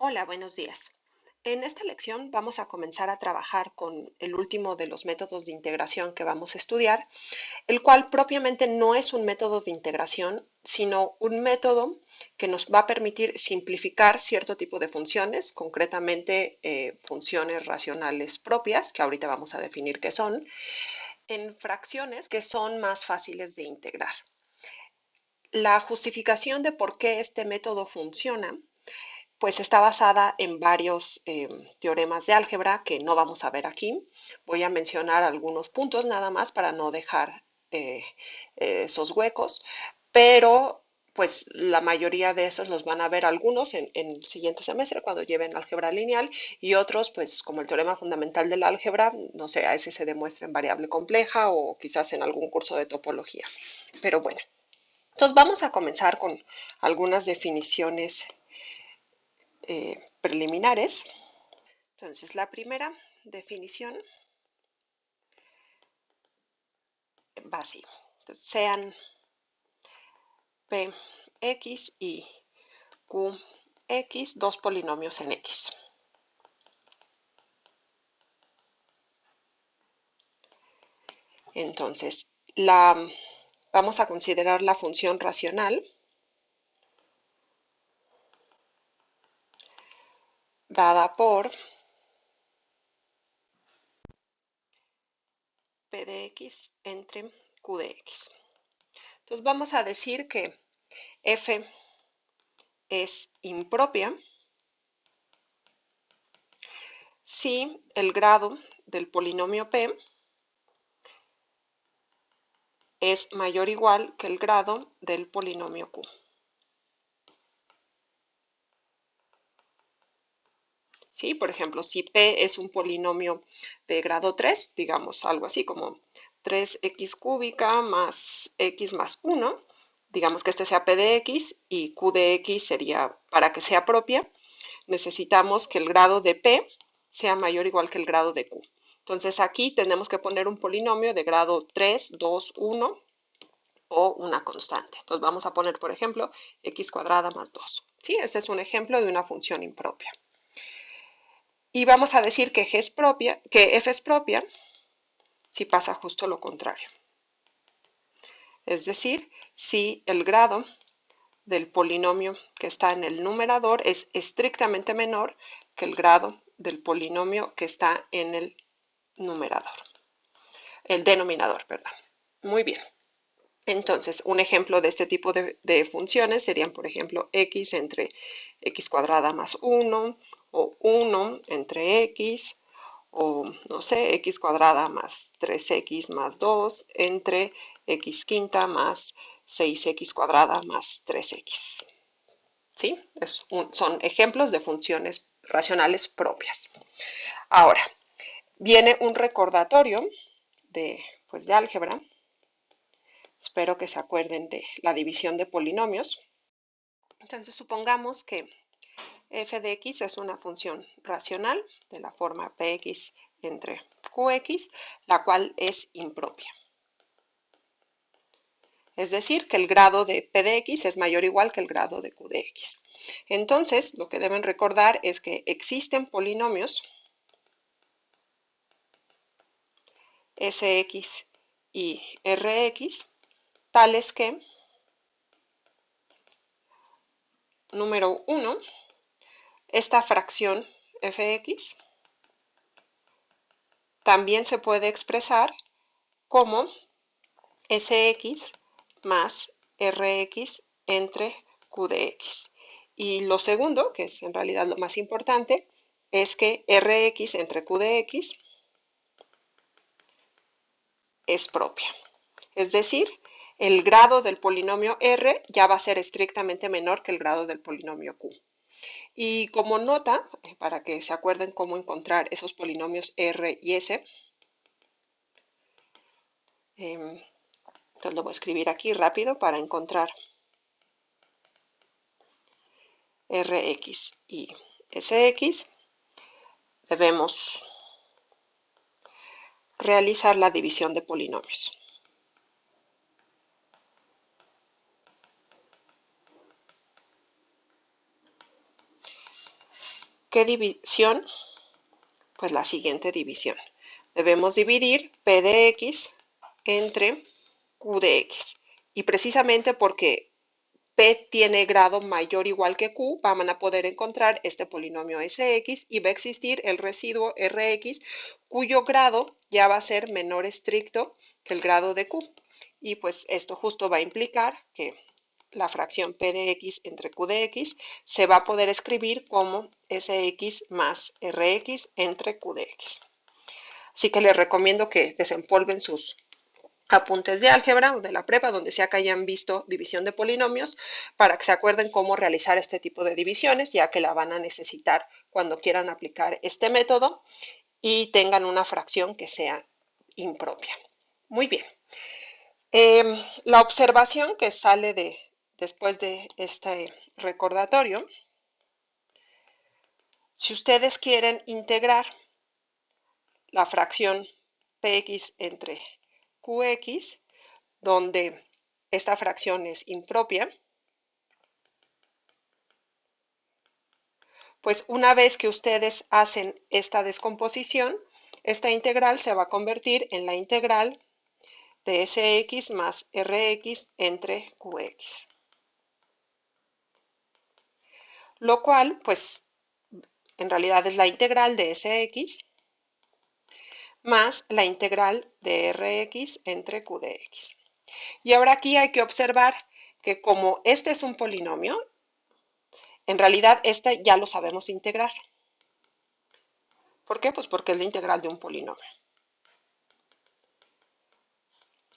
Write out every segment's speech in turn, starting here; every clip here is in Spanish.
Hola, buenos días. En esta lección vamos a comenzar a trabajar con el último de los métodos de integración que vamos a estudiar, el cual propiamente no es un método de integración, sino un método que nos va a permitir simplificar cierto tipo de funciones, concretamente funciones racionales propias, que ahorita vamos a definir qué son, en fracciones que son más fáciles de integrar. La justificación de por qué este método funciona pues está basada en varios teoremas de álgebra que no vamos a ver aquí. Voy a mencionar algunos puntos nada más para no dejar eh, esos huecos, pero pues la mayoría de esos los van a ver algunos en el siguiente semestre cuando lleven álgebra lineal y otros pues como el teorema fundamental del álgebra, no sé, a ese se demuestra en variable compleja o quizás en algún curso de topología. Pero bueno, entonces vamos a comenzar con algunas definiciones preliminares. Entonces, la primera definición va así. Entonces, sean Px y Qx dos polinomios en X. Entonces, vamos a considerar la función racional dada por P de X entre Q de X. Entonces, vamos a decir que F es impropia si el grado del polinomio P es mayor o igual que el grado del polinomio Q. ¿Sí? Por ejemplo, si P es un polinomio de grado 3, digamos algo así como 3x cúbica más x más 1, digamos que este sea P de X y Q de X sería, para que sea propia, necesitamos que el grado de P sea mayor o igual que el grado de Q. Entonces aquí tenemos que poner un polinomio de grado 3, 2, 1 o una constante. Entonces vamos a poner, por ejemplo, x cuadrada más 2. ¿Sí? Este es un ejemplo de una función impropia. Y vamos a decir que F es propia si pasa justo lo contrario. Es decir, si el grado del polinomio que está en el numerador es estrictamente menor que el grado del polinomio que está en el denominador, perdón. Muy bien. Entonces, un ejemplo de este tipo de funciones serían, por ejemplo, x entre x cuadrada más 1 o 1 entre x o, no sé, x cuadrada más 3x más 2 entre x quinta más 6x cuadrada más 3x. ¿Sí? Son ejemplos de funciones racionales propias. Ahora, viene un recordatorio pues, de álgebra. Espero que se acuerden de la división de polinomios. Entonces, supongamos que f de x es una función racional de la forma px entre qx, la cual es impropia. Es decir, que el grado de p de x es mayor o igual que el grado de q de x. Entonces, lo que deben recordar es que existen polinomios sx y rx, tales que, número 1, esta fracción fx también se puede expresar como Sx más Rx entre Q de X. Y lo segundo, que es en realidad lo más importante, es que Rx entre Q de X es propia. Es decir, el grado del polinomio R ya va a ser estrictamente menor que el grado del polinomio Q. Y como nota, para que se acuerden cómo encontrar esos polinomios R y S, entonces lo voy a escribir aquí rápido para encontrar Rx y Sx, debemos realizar la división de polinomios. ¿Qué división? Pues la siguiente división. Debemos dividir P de X entre Q de X. Y precisamente porque P tiene grado mayor o igual que Q, van a poder encontrar este polinomio Sx y va a existir el residuo Rx, cuyo grado ya va a ser menor estricto que el grado de Q. Y pues esto justo va a implicar que la fracción P de X entre Q de X se va a poder escribir como Sx más Rx entre Q de X. Así que les recomiendo que desempolven sus apuntes de álgebra o de la prepa, donde sea que hayan visto división de polinomios, para que se acuerden cómo realizar este tipo de divisiones, ya que la van a necesitar cuando quieran aplicar este método y tengan una fracción que sea impropia. Muy bien. La observación que sale después de este recordatorio, si ustedes quieren integrar la fracción px entre qx, donde esta fracción es impropia, pues una vez que ustedes hacen esta descomposición, esta integral se va a convertir en la integral de Sx más Rx entre Qx. Lo cual, pues, en realidad es la integral de Sx más la integral de Rx entre Q de X. Y ahora aquí hay que observar que como este es un polinomio, en realidad este ya lo sabemos integrar. ¿Por qué? Pues porque es la integral de un polinomio.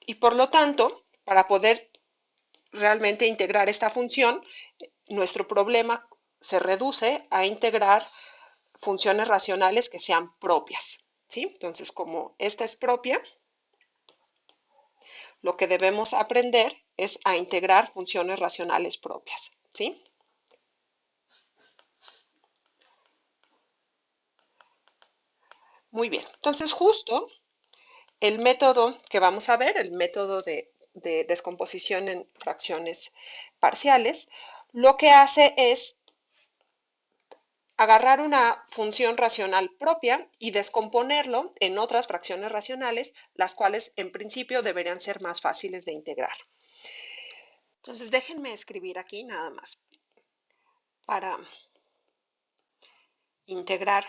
Y por lo tanto, para poder realmente integrar esta función, nuestro problema se reduce a integrar funciones racionales que sean propias, ¿sí? Entonces, como esta es propia, lo que debemos aprender es a integrar funciones racionales propias, ¿sí? Muy bien, entonces justo el método que vamos a ver, el método de descomposición en fracciones parciales, lo que hace es agarrar una función racional propia y descomponerlo en otras fracciones racionales, las cuales en principio deberían ser más fáciles de integrar. Entonces déjenme escribir aquí nada más para integrar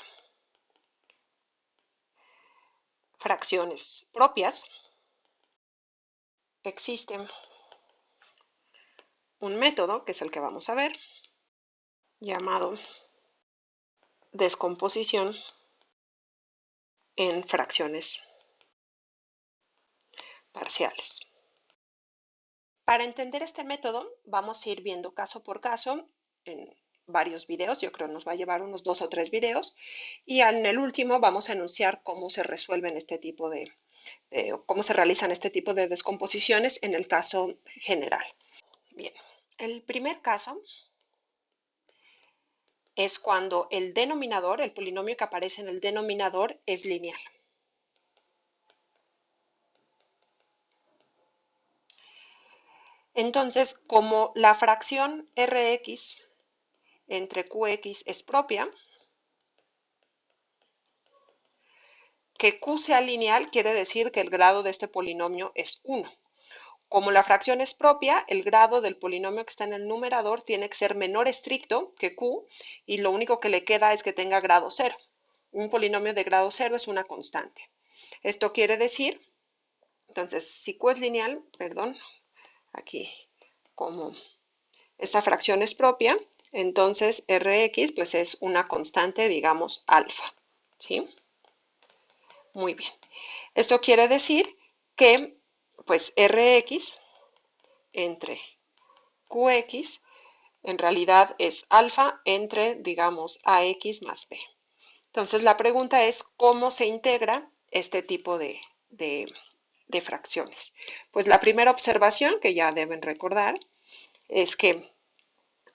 fracciones propias. Existe un método, que es el que vamos a ver, llamado descomposición en fracciones parciales. Para entender este método, vamos a ir viendo caso por caso en varios videos. Yo creo que nos va a llevar unos 2 o 3 videos. Y en el último vamos a enunciar cómo se resuelven cómo se realizan este tipo de descomposiciones en el caso general. Bien, el primer caso es cuando el denominador, el polinomio que aparece en el denominador, es lineal. Entonces, como la fracción Rx entre Qx es propia, que Q sea lineal quiere decir que el grado de este polinomio es 1. Como la fracción es propia, el grado del polinomio que está en el numerador tiene que ser menor estricto que Q y lo único que le queda es que tenga grado 0. Un polinomio de grado 0 es una constante. Esto quiere decir, entonces, si Q es lineal, perdón, aquí como esta fracción es propia, entonces Rx pues es una constante, digamos, alfa, ¿sí? Muy bien. Esto quiere decir que pues Rx entre Qx en realidad es alfa entre, digamos, AX más B. Entonces la pregunta es cómo se integra este tipo de fracciones. Pues la primera observación que ya deben recordar es que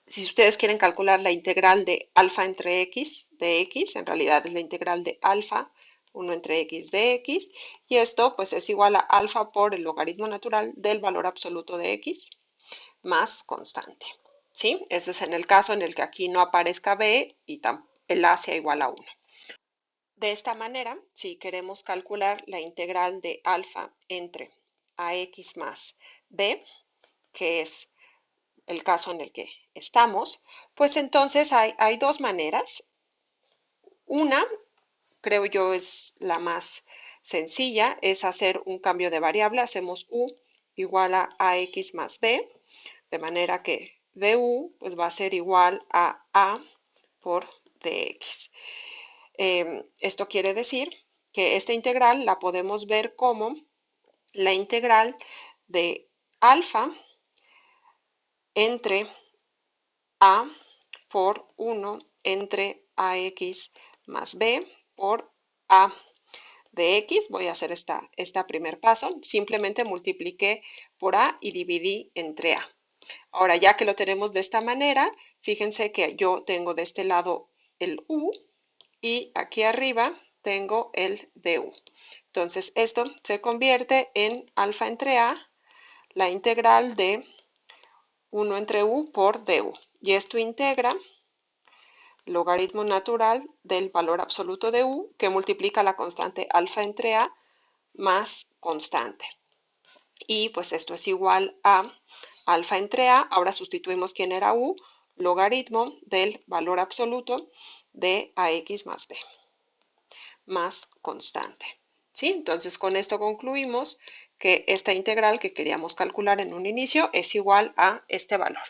si ustedes quieren calcular la integral de alfa entre x de x, en realidad es la integral de alfa 1 entre x de x, y esto pues es igual a alfa por el logaritmo natural del valor absoluto de x más constante, ¿sí? Eso es en el caso en el que aquí no aparezca b y el a sea igual a 1. De esta manera, si queremos calcular la integral de alfa entre ax más b, que es el caso en el que estamos, pues entonces hay dos maneras. Una, creo yo, es la más sencilla, es hacer un cambio de variable. Hacemos u igual a ax más b, de manera que du pues va a ser igual a por dx. Esto quiere decir que esta integral la podemos ver como la integral de alfa entre a por 1 entre ax más b por a de x. Voy a hacer este primer paso. Simplemente multipliqué por a y dividí entre a. Ahora, ya que lo tenemos de esta manera, fíjense que yo tengo de este lado el u y aquí arriba tengo el du. Entonces, esto se convierte en alfa entre a, la integral de 1 entre u por du. Y esto integra logaritmo natural del valor absoluto de u, que multiplica la constante alfa entre a más constante. Y pues esto es igual a alfa entre a. Ahora sustituimos quién era u, logaritmo del valor absoluto de ax más b, más constante. ¿Sí? Entonces con esto concluimos que esta integral que queríamos calcular en un inicio es igual a este valor.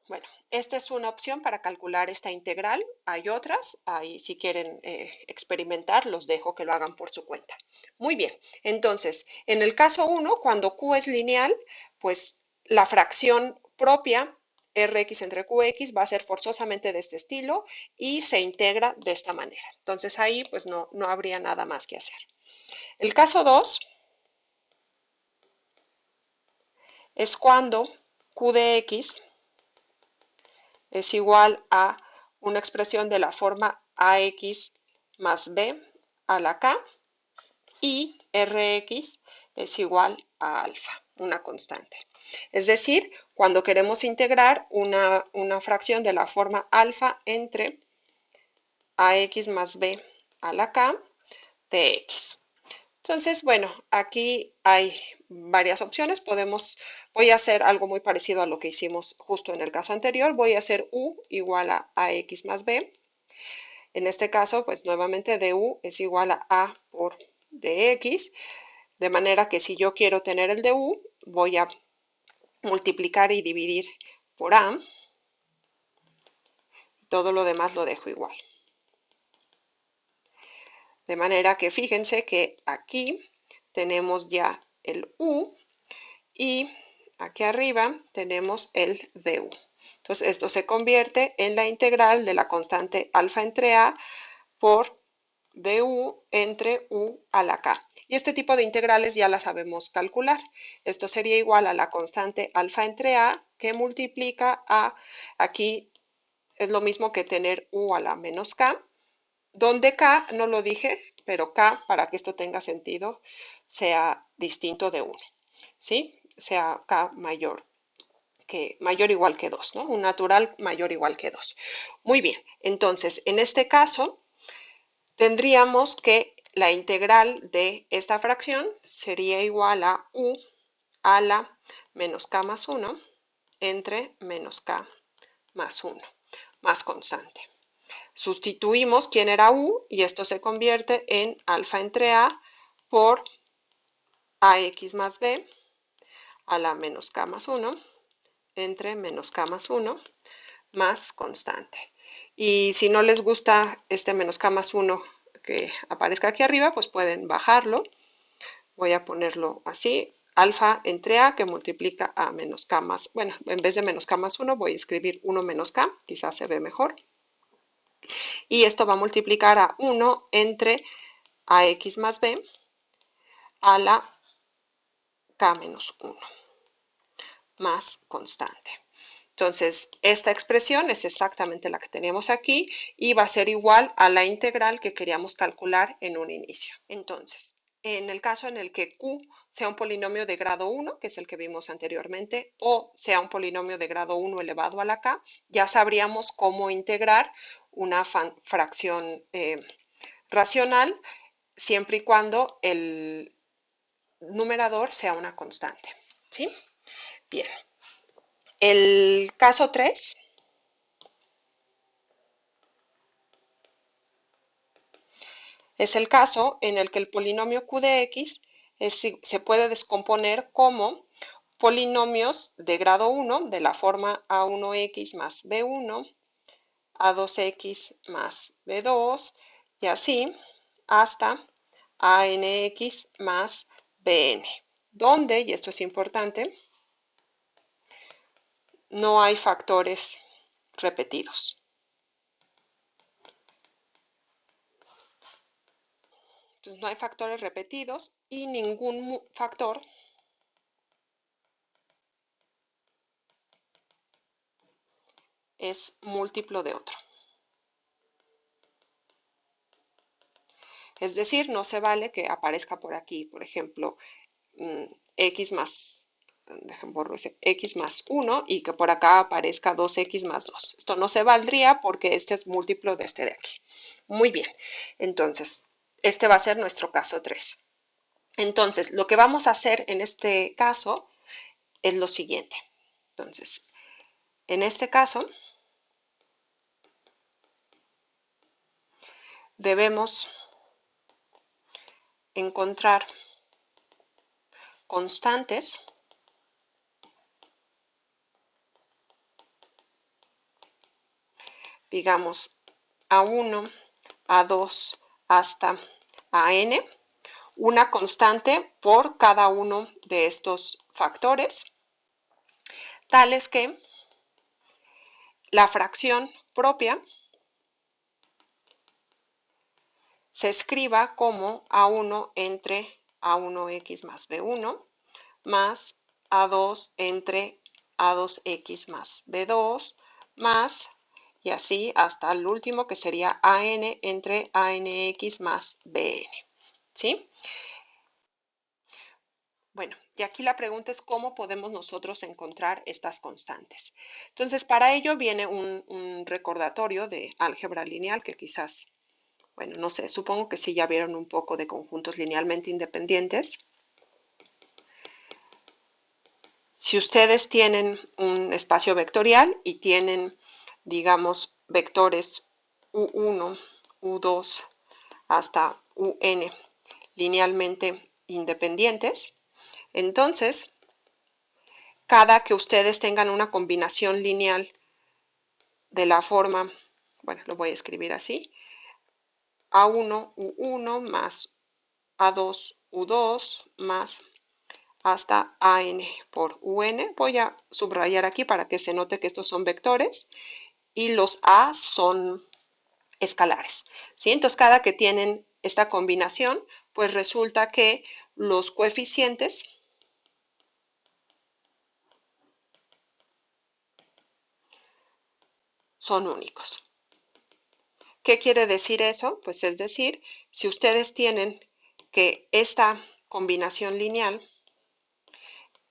Bueno, esta es una opción para calcular esta integral. Hay otras, ahí si quieren experimentar, los dejo que lo hagan por su cuenta. Muy bien, entonces, en el caso 1, cuando q es lineal, pues la fracción propia Rx entre Qx va a ser forzosamente de este estilo y se integra de esta manera. Entonces ahí pues no habría nada más que hacer. El caso 2 es cuando q de x es igual a una expresión de la forma ax más b a la k y rx es igual a alfa, una constante. Es decir, cuando queremos integrar una fracción de la forma alfa entre ax más b a la k de x. Entonces, bueno, aquí hay varias opciones. Voy a hacer algo muy parecido a lo que hicimos justo en el caso anterior. Voy a hacer u igual a ax más b. En este caso, pues nuevamente du es igual a por dx, de manera que si yo quiero tener el du, voy a multiplicar y dividir por a, y todo lo demás lo dejo igual. De manera que fíjense que aquí tenemos ya el u y aquí arriba tenemos el du. Entonces esto se convierte en la integral de la constante alfa entre a por du entre u a la k. Y este tipo de integrales ya las sabemos calcular. Esto sería igual a la constante alfa entre a que multiplica a, aquí es lo mismo que tener u a la menos k, donde k, no lo dije, pero k, para que esto tenga sentido, sea distinto de 1, ¿sí? Sea k mayor o igual que 2, ¿no? Un natural mayor o igual que 2. Muy bien, entonces, en este caso, tendríamos que la integral de esta fracción sería igual a u a la menos k más 1 entre menos k más 1, más constante. Sustituimos quién era u y esto se convierte en alfa entre a por ax más b a la menos k más 1 entre menos k más 1 más constante. Y si no les gusta este menos k más 1 que aparezca aquí arriba, pues pueden bajarlo. Voy a ponerlo así, alfa entre a que multiplica a menos k más, bueno, en vez de menos k más 1 voy a escribir 1 menos k, quizás se ve mejor. Y esto va a multiplicar a 1 entre ax más b a la k menos 1 más constante. Entonces, esta expresión es exactamente la que tenemos aquí y va a ser igual a la integral que queríamos calcular en un inicio. Entonces, en el caso en el que q sea un polinomio de grado 1, que es el que vimos anteriormente, o sea un polinomio de grado 1 elevado a la k, ya sabríamos cómo integrar una fracción racional siempre y cuando el numerador sea una constante. ¿Sí? Bien. El caso 3 es el caso en el que el polinomio q de x se puede descomponer como polinomios de grado 1 de la forma a1x más b1, a2x más b2 y así hasta anx más bn, donde, y esto es importante, no hay factores repetidos. Entonces, no hay factores repetidos y ningún factor es múltiplo de otro. Es decir, no se vale que aparezca por aquí, por ejemplo, x más, borro ese, x más 1 y que por acá aparezca 2x más 2. Esto no se valdría porque este es múltiplo de este de aquí. Muy bien, entonces, este va a ser nuestro caso 3. Entonces, lo que vamos a hacer en este caso es lo siguiente. Entonces, en este caso, debemos encontrar constantes digamos a1, a2 hasta an, una constante por cada uno de estos factores, tales que la fracción propia se escriba como a1 entre a1x más b1 más a2 entre a2x más b2 más y así hasta el último que sería an entre anx más bn. ¿Sí? Bueno, y aquí la pregunta es cómo podemos nosotros encontrar estas constantes. Entonces, para ello viene un recordatorio de álgebra lineal que quizás, bueno, no sé, supongo que sí ya vieron un poco de conjuntos linealmente independientes. Si ustedes tienen un espacio vectorial y tienen, digamos, vectores u1, u2 hasta un linealmente independientes, entonces, cada que ustedes tengan una combinación lineal de la forma, bueno, lo voy a escribir así, a1, u1 más a2, u2 más hasta an por un. Voy a subrayar aquí para que se note que estos son vectores y los a son escalares. ¿Sí? Entonces, cada que tienen esta combinación, pues resulta que los coeficientes son únicos. ¿Qué quiere decir eso? Pues es decir, si ustedes tienen que esta combinación lineal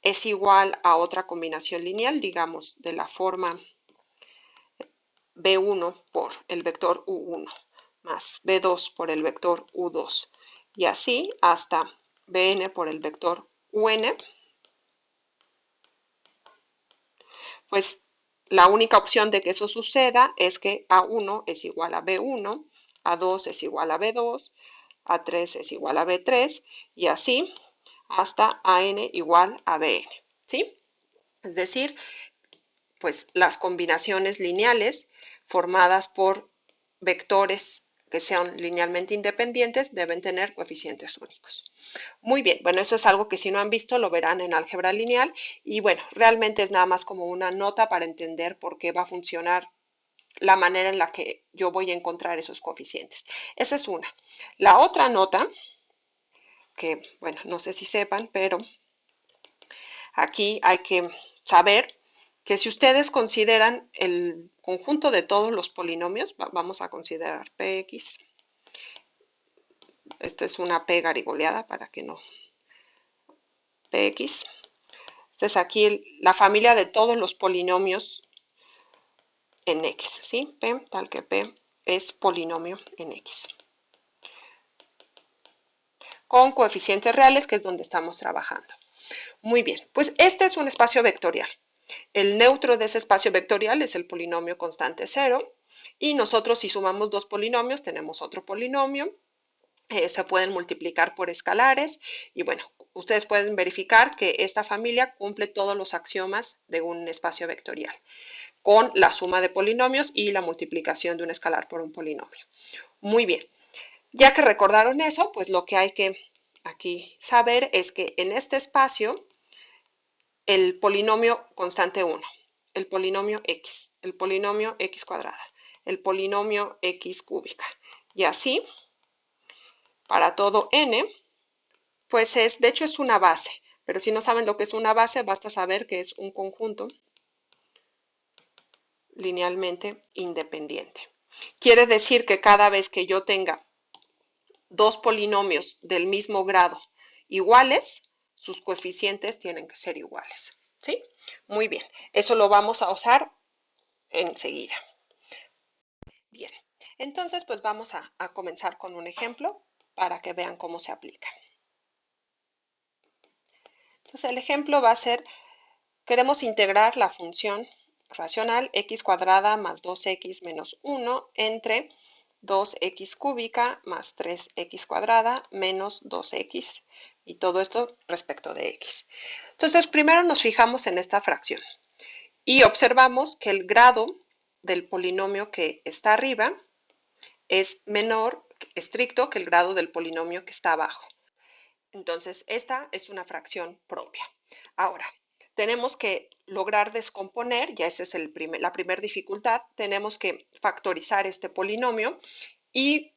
es igual a otra combinación lineal, digamos, de la forma b1 por el vector u1 más b2 por el vector u2 y así hasta bn por el vector un, pues la única opción de que eso suceda es que a1 es igual a b1, a2 es igual a b2, a3 es igual a b3 y así hasta an igual a bn, ¿sí? Es decir, pues las combinaciones lineales formadas por vectores que sean linealmente independientes deben tener coeficientes únicos. Muy bien, bueno, eso es algo que si no han visto lo verán en álgebra lineal y bueno, realmente es nada más como una nota para entender por qué va a funcionar la manera en la que yo voy a encontrar esos coeficientes. Esa es una. La otra nota, que bueno, no sé si sepan, pero aquí hay que saber que si ustedes consideran el conjunto de todos los polinomios, vamos a considerar px, esta es una p garigoleada para que no, px, entonces aquí la familia de todos los polinomios en x, ¿sí? P, tal que p es polinomio en X, con coeficientes reales, que es donde estamos trabajando. Muy bien, pues este es un espacio vectorial. El neutro de ese espacio vectorial es el polinomio constante 0, y nosotros, si sumamos dos polinomios, tenemos otro polinomio. Se pueden multiplicar por escalares y bueno, ustedes pueden verificar que esta familia cumple todos los axiomas de un espacio vectorial con la suma de polinomios y la multiplicación de un escalar por un polinomio. Muy bien, ya que recordaron eso, pues lo que hay que aquí saber es que en este espacio el polinomio constante 1, el polinomio x, el polinomio x cuadrada, el polinomio x cúbica y así para todo n, pues de hecho es una base, pero si no saben lo que es una base, basta saber que es un conjunto linealmente independiente. Quiere decir que cada vez que yo tenga dos polinomios del mismo grado iguales, sus coeficientes tienen que ser iguales. ¿Sí? Muy bien, eso lo vamos a usar enseguida. Bien, entonces pues vamos a comenzar con un ejemplo para que vean cómo se aplica. Entonces el ejemplo va a ser, queremos integrar la función racional x cuadrada más 2x menos 1 entre 2x cúbica más 3x cuadrada menos 2x, y todo esto respecto de x. Entonces primero nos fijamos en esta fracción y observamos que el grado del polinomio que está arriba es menor, estricto, que el grado del polinomio que está abajo. Entonces esta es una fracción propia. Ahora, tenemos que lograr descomponer, ya esa es la primera dificultad, tenemos que factorizar este polinomio y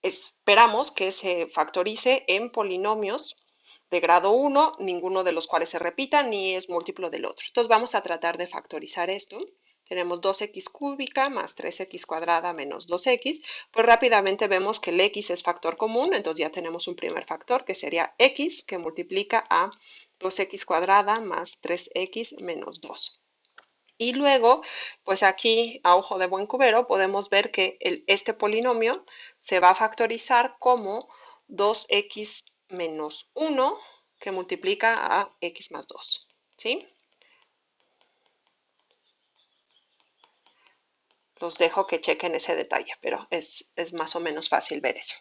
esperamos que se factorice en polinomios de grado 1, ninguno de los cuales se repita ni es múltiplo del otro. Entonces vamos a tratar de factorizar esto. Tenemos 2x cúbica más 3x cuadrada menos 2x. Pues rápidamente vemos que el x es factor común, entonces ya tenemos un primer factor que sería x, que multiplica a 2x cuadrada más 3x menos 2. Y luego, pues aquí a ojo de buen cubero podemos ver que este polinomio se va a factorizar como 2x menos 1 que multiplica a x más 2. ¿Sí? Los dejo que chequen ese detalle, pero es más o menos fácil ver eso.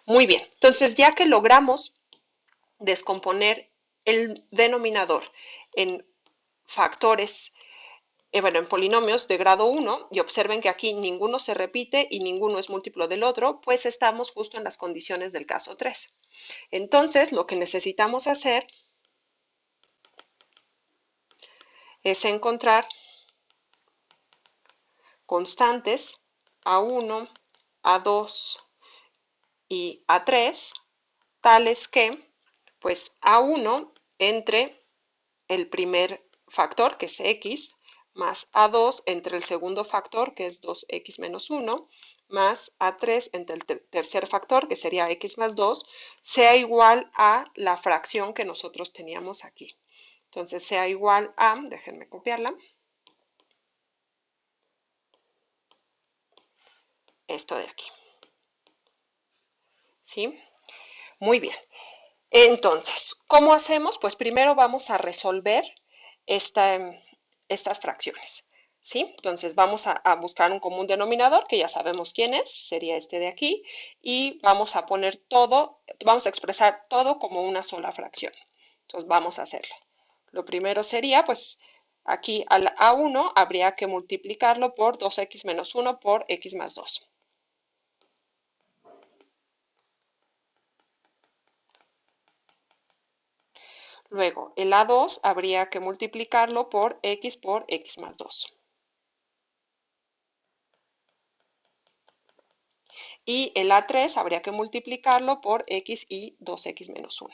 Muy bien, entonces ya que logramos descomponer el denominador en factores, en polinomios de grado 1, y observen que aquí ninguno se repite y ninguno es múltiplo del otro, pues estamos justo en las condiciones del caso 3. Entonces, lo que necesitamos hacer es encontrar constantes A1, A2 y A3, tales que, pues, A1 entre el primer factor, que es x, más A2 entre el segundo factor, que es 2x menos 1, más A3 entre el tercer factor, que sería x más 2, sea igual a la fracción que nosotros teníamos aquí. Entonces, sea igual a, déjenme copiarla, esto de aquí. ¿Sí? Muy bien. Entonces, ¿cómo hacemos? Pues primero vamos a resolver estas fracciones. ¿Sí? Entonces vamos a buscar un común denominador, que ya sabemos quién es, sería este de aquí, y vamos a poner todo, vamos a expresar todo como una sola fracción. Entonces vamos a hacerlo. Lo primero sería, pues, aquí al A1 habría que multiplicarlo por 2x menos 1 por x más 2. Luego, el A2 habría que multiplicarlo por x más 2. Y el A3 habría que multiplicarlo por x y 2x menos 1.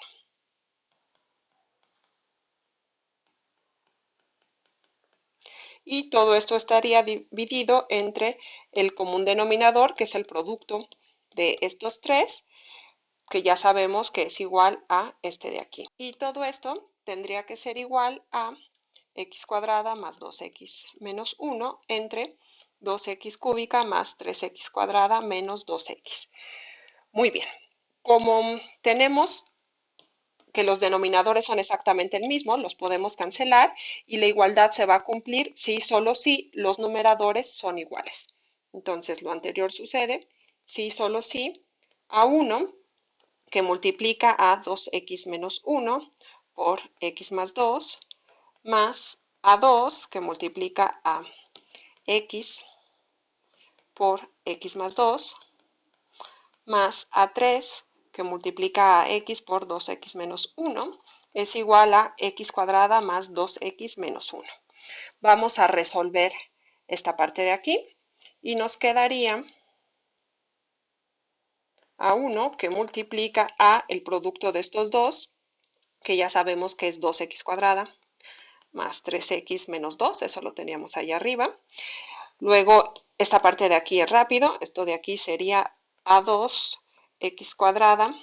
Y todo esto estaría dividido entre el común denominador, que es el producto de estos tres, que ya sabemos que es igual a este de aquí. Y todo esto tendría que ser igual a x cuadrada más 2x menos 1 entre 2x cúbica más 3x cuadrada menos 2x. Muy bien. Como tenemos que los denominadores son exactamente el mismo, los podemos cancelar y la igualdad se va a cumplir si solo si los numeradores son iguales. Entonces, lo anterior sucede si solo si a1 que multiplica a 2x menos 1 por x más 2 más a2 que multiplica a x por x más 2 más a3 que multiplica a x por 2x menos 1 es igual a x cuadrada más 2x menos 1. Vamos a resolver esta parte de aquí y nos quedaría a1 que multiplica a el producto de estos dos, que ya sabemos que es 2x cuadrada más 3x menos 2, eso lo teníamos ahí arriba. Luego, esta parte de aquí es rápido, esto de aquí sería a2x cuadrada,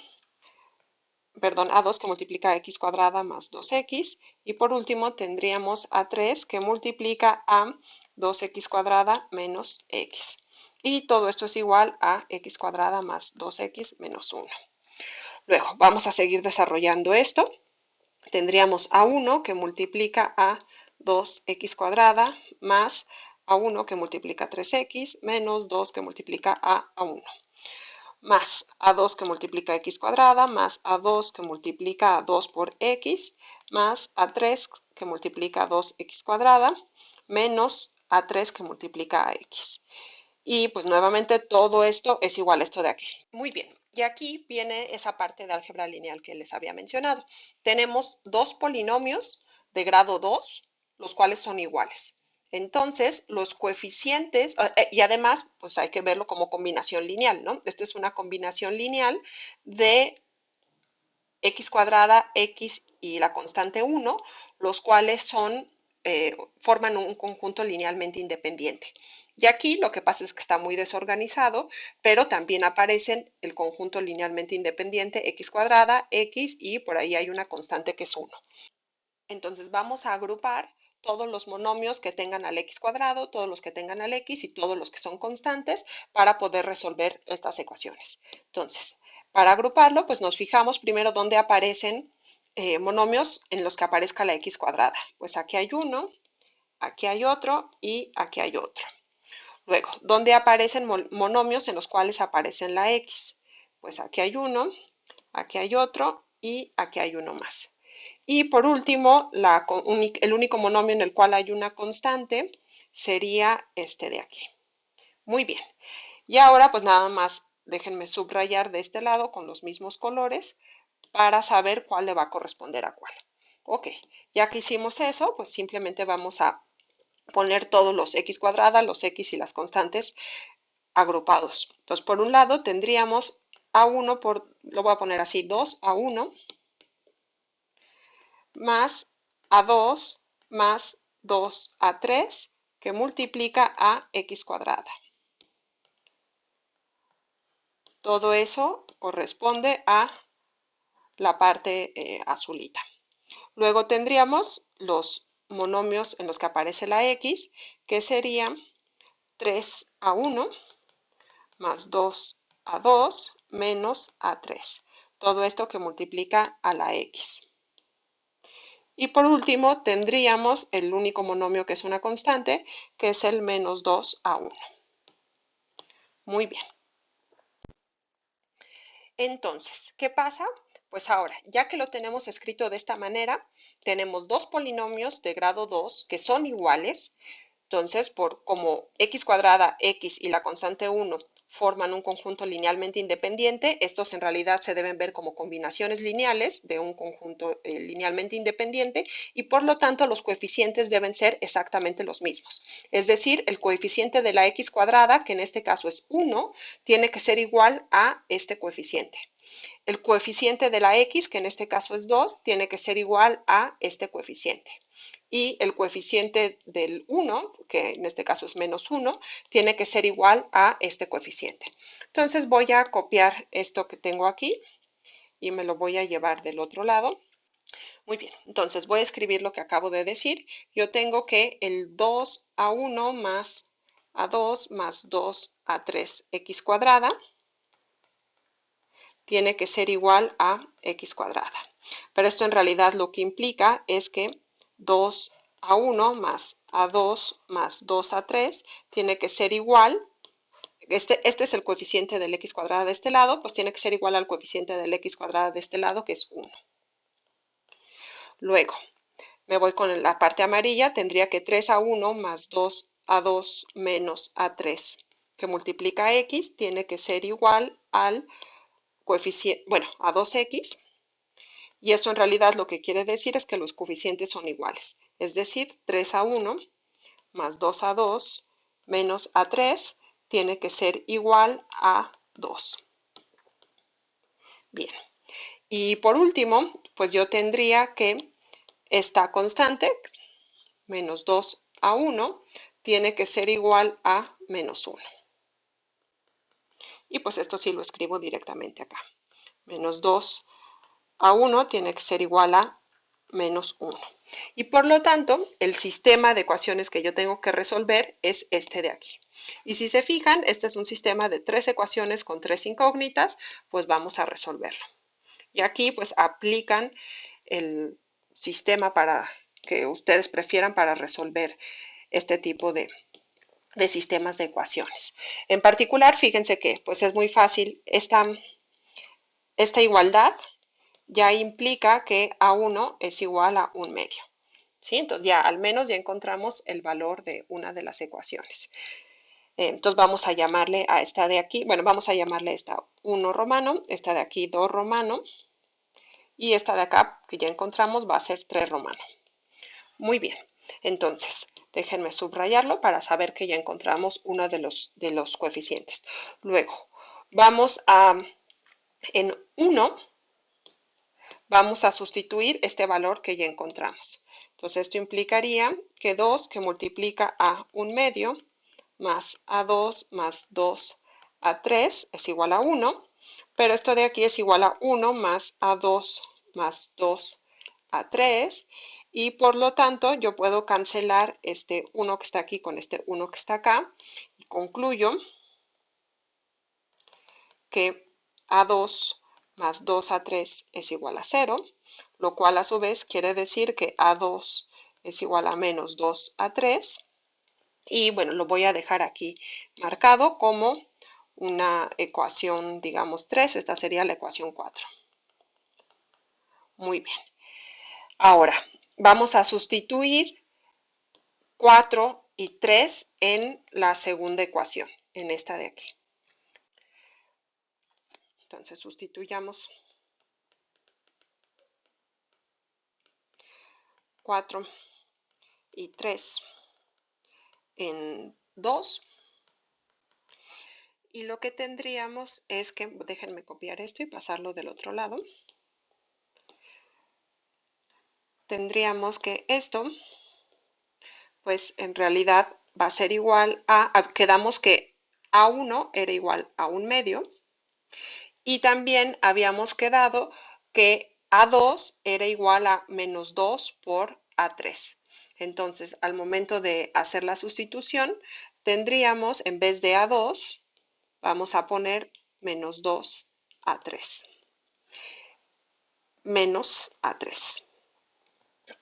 perdón, a2 que multiplica a x cuadrada más 2x, y por último tendríamos a3 que multiplica a 2x cuadrada menos x. Y todo esto es igual a x cuadrada más 2x menos 1. Luego, vamos a seguir desarrollando esto. Tendríamos a1 que multiplica a 2x cuadrada más a1 que multiplica a 3x menos 2 que multiplica a 1 más a2 que multiplica a x cuadrada más a2 que multiplica a 2 por x más a3 que multiplica a 2x cuadrada menos a3 que multiplica a x. Y pues nuevamente todo esto es igual a esto de aquí. Muy bien, y aquí viene esa parte de álgebra lineal que les había mencionado. Tenemos dos polinomios de grado 2, los cuales son iguales. Entonces, los coeficientes, y además, pues hay que verlo como combinación lineal, ¿no? Esta es una combinación lineal de x cuadrada, x y la constante 1, los cuales forman un conjunto linealmente independiente. Y aquí lo que pasa es que está muy desorganizado, pero también aparecen el conjunto linealmente independiente x cuadrada, x y por ahí hay una constante que es 1. Entonces vamos a agrupar todos los monomios que tengan al x cuadrado, todos los que tengan al x y todos los que son constantes para poder resolver estas ecuaciones. Entonces, para agruparlo, pues nos fijamos primero dónde aparecen monomios en los que aparezca la x cuadrada. Pues aquí hay uno, aquí hay otro y aquí hay otro. Luego, ¿dónde aparecen monomios en los cuales aparecen la x? Pues aquí hay uno, aquí hay otro y aquí hay uno más. Y por último, el único monomio en el cual hay una constante sería este de aquí. Muy bien. Y ahora pues nada más déjenme subrayar de este lado con los mismos colores para saber cuál le va a corresponder a cuál. Ok, ya que hicimos eso, pues simplemente vamos a poner todos los x cuadrada, los x y las constantes agrupados. Entonces, por un lado tendríamos a1 lo voy a poner así, 2a1 más a2 más 2a3 que multiplica a x cuadrada. Todo eso corresponde a la parte azulita. Luego tendríamos los monomios en los que aparece la x, que serían 3a1 más 2a2 menos a3. Todo esto que multiplica a la x. Y por último, tendríamos el único monomio que es una constante, que es el menos 2a1. Muy bien. Entonces, ¿qué pasa? Pues ahora, ya que lo tenemos escrito de esta manera, tenemos dos polinomios de grado 2 que son iguales. Entonces, como x cuadrada, x y la constante 1 forman un conjunto linealmente independiente, estos en realidad se deben ver como combinaciones lineales de un conjunto linealmente independiente y por lo tanto los coeficientes deben ser exactamente los mismos. Es decir, el coeficiente de la x cuadrada, que en este caso es 1, tiene que ser igual a este coeficiente. El coeficiente de la x, que en este caso es 2, tiene que ser igual a este coeficiente. Y el coeficiente del 1, que en este caso es menos 1, tiene que ser igual a este coeficiente. Entonces voy a copiar esto que tengo aquí y me lo voy a llevar del otro lado. Muy bien, entonces voy a escribir lo que acabo de decir. Yo tengo que el 2a1 más A2 más 2A3x cuadrada tiene que ser igual a x cuadrada. Pero esto en realidad lo que implica es que 2A1 más A2 más 2A3 tiene que ser igual, este es el coeficiente del x cuadrada de este lado, pues tiene que ser igual al coeficiente del x cuadrada de este lado, que es 1. Luego, me voy con la parte amarilla, tendría que 3A1 más 2A2 menos A3, que multiplica x, tiene que ser igual al coeficiente, bueno, a 2x, y esto en realidad lo que quiere decir es que los coeficientes son iguales, es decir, 3A1 más 2A2 menos A3 tiene que ser igual a 2. Bien, y por último, pues yo tendría que esta constante, menos 2A1, tiene que ser igual a menos 1. Y pues esto sí lo escribo directamente acá. Menos 2A1 tiene que ser igual a menos 1. Y por lo tanto, el sistema de ecuaciones que yo tengo que resolver es este de aquí. Y si se fijan, este es un sistema de 3 ecuaciones con 3 incógnitas, pues vamos a resolverlo. Y aquí pues aplican el sistema para que ustedes prefieran para resolver este tipo de sistemas de ecuaciones. En particular, fíjense que pues es muy fácil, esta igualdad ya implica que A1 es igual a 1 medio. ¿Sí? Entonces ya al menos ya encontramos el valor de una de las ecuaciones. Entonces vamos a llamarle a esta de aquí, bueno, vamos a llamarle a esta 1 romano, esta de aquí 2 romano, y esta de acá que ya encontramos va a ser 3 romano. Muy bien, entonces déjenme subrayarlo para saber que ya encontramos uno de los coeficientes. Luego, vamos a, en 1, vamos a sustituir este valor que ya encontramos. Entonces esto implicaría que 2 que multiplica a 1 medio más A2 más 2 A3 es igual a 1, pero esto de aquí es igual a 1 más A2 más 2 A3, y por lo tanto yo puedo cancelar este 1 que está aquí con este 1 que está acá, y concluyo que A2 más 2A3 es igual a 0, lo cual a su vez quiere decir que A2 es igual a menos 2A3, y bueno, lo voy a dejar aquí marcado como una ecuación, digamos 3, esta sería la ecuación 4. Muy bien. Ahora, vamos a sustituir 4 y 3 en la segunda ecuación, en esta de aquí. Entonces sustituyamos 4 y 3 en 2. Y lo que tendríamos es que, déjenme copiar esto y pasarlo del otro lado. Tendríamos que esto, pues en realidad va a ser igual quedamos que A1 era igual a 1 medio, y también habíamos quedado que A2 era igual a menos 2 por A3. Entonces, al momento de hacer la sustitución, tendríamos, en vez de A2, vamos a poner menos 2 A3. Menos A3.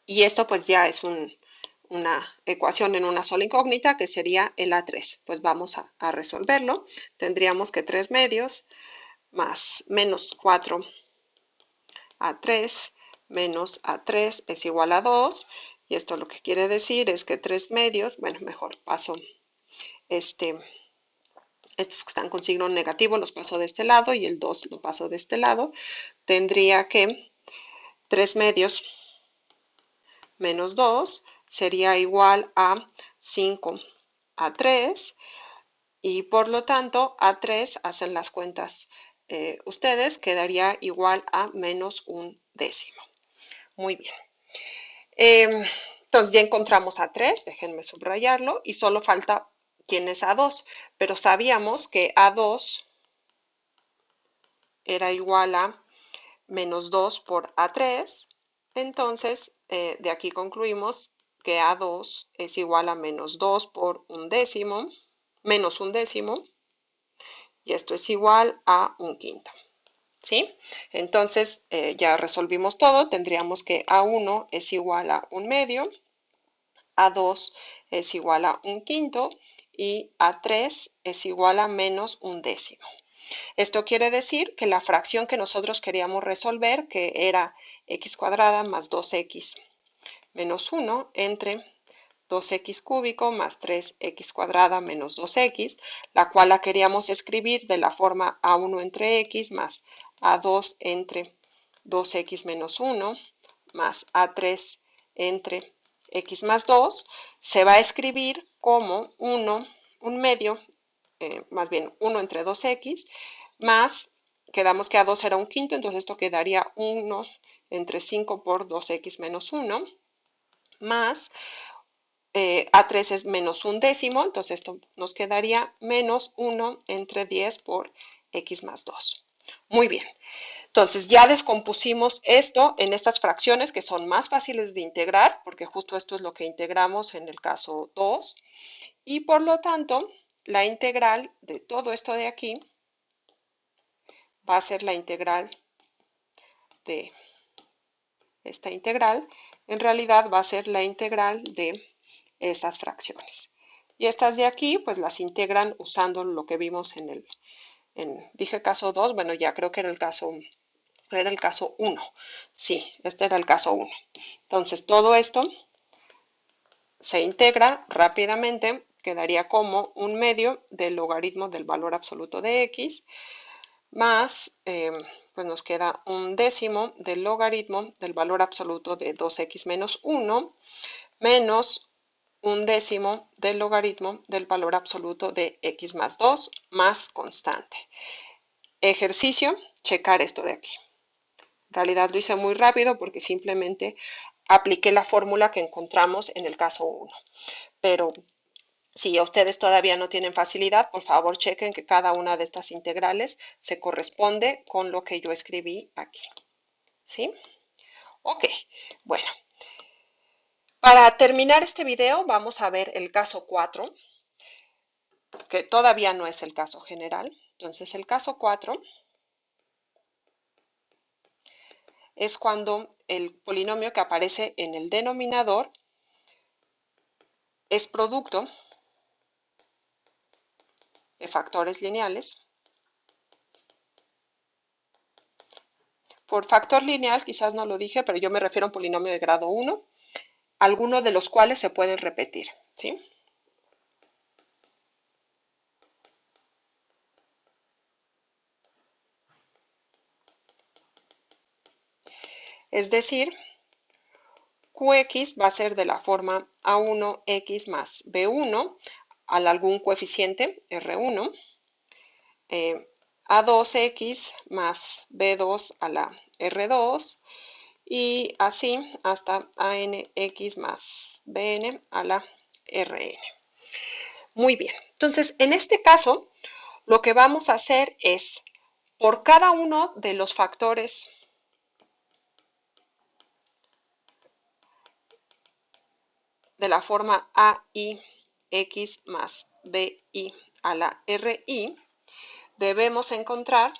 Y esto pues ya es una ecuación en una sola incógnita que sería el A3. Pues vamos a resolverlo. Tendríamos que 3 medios más menos 4 A3 menos A3 es igual a 2. Y esto lo que quiere decir es que 3 medios, bueno, mejor paso estos que están con signo negativo los paso de este lado y el 2 lo paso de este lado. Tendría que 3 medios menos 2 sería igual a 5 A3, y por lo tanto A3, hacen las cuentas ustedes, quedaría igual a menos un décimo. Muy bien. Entonces ya encontramos A3, déjenme subrayarlo, y solo falta quién es A2, pero sabíamos que A2 era igual a menos 2 por A3, entonces de aquí concluimos que A2 es igual a menos 2 por un décimo, menos un décimo, y esto es igual a un quinto. ¿Sí? Entonces, ya resolvimos todo. Tendríamos que A1 es igual a un medio, A2 es igual a un quinto y A3 es igual a menos un décimo. Esto quiere decir que la fracción que nosotros queríamos resolver, que era x cuadrada más 2x menos 1 entre 2x cúbico más 3x cuadrada menos 2x, la cual la queríamos escribir de la forma a1 entre x más a2 entre 2x menos 1 más a3 entre x más 2, se va a escribir como 1, un medio, más bien 1 entre 2x, más, quedamos que a2 era un quinto, entonces esto quedaría 1 entre 5 por 2x menos 1, más A3 es menos un décimo, entonces esto nos quedaría menos 1 entre 10 por x más 2. Muy bien, entonces ya descompusimos esto en estas fracciones que son más fáciles de integrar, porque justo esto es lo que integramos en el caso 2, y por lo tanto la integral de todo esto de aquí va a ser la integral de esta integral, en realidad va a ser la integral de estas fracciones. Y estas de aquí, pues las integran usando lo que vimos dije caso 2, bueno, ya creo que era el caso 1. Sí, este era el caso 1. Entonces, todo esto se integra rápidamente, quedaría como un medio del logaritmo del valor absoluto de x, más, pues nos queda un décimo del logaritmo del valor absoluto de 2x menos 1, menos un décimo del logaritmo del valor absoluto de x más 2 más constante. Ejercicio, checar esto de aquí. En realidad lo hice muy rápido porque simplemente apliqué la fórmula que encontramos en el caso 1. Pero si a ustedes todavía no tienen facilidad, por favor chequen que cada una de estas integrales se corresponde con lo que yo escribí aquí. ¿Sí? Ok, bueno. Para terminar este video vamos a ver el caso 4, que todavía no es el caso general. Entonces el caso 4 es cuando el polinomio que aparece en el denominador es producto de factores lineales. Por factor lineal, quizás no lo dije, pero yo me refiero a un polinomio de grado 1, alguno de los cuales se puede repetir, ¿sí? Es decir, Qx va a ser de la forma A1x más B1 al algún coeficiente R1, A2x más B2 a la R2, y así hasta ANX más BN a la RN. Muy bien, entonces en este caso lo que vamos a hacer es, por cada uno de los factores de la forma AIX más BI a la RI, debemos encontrar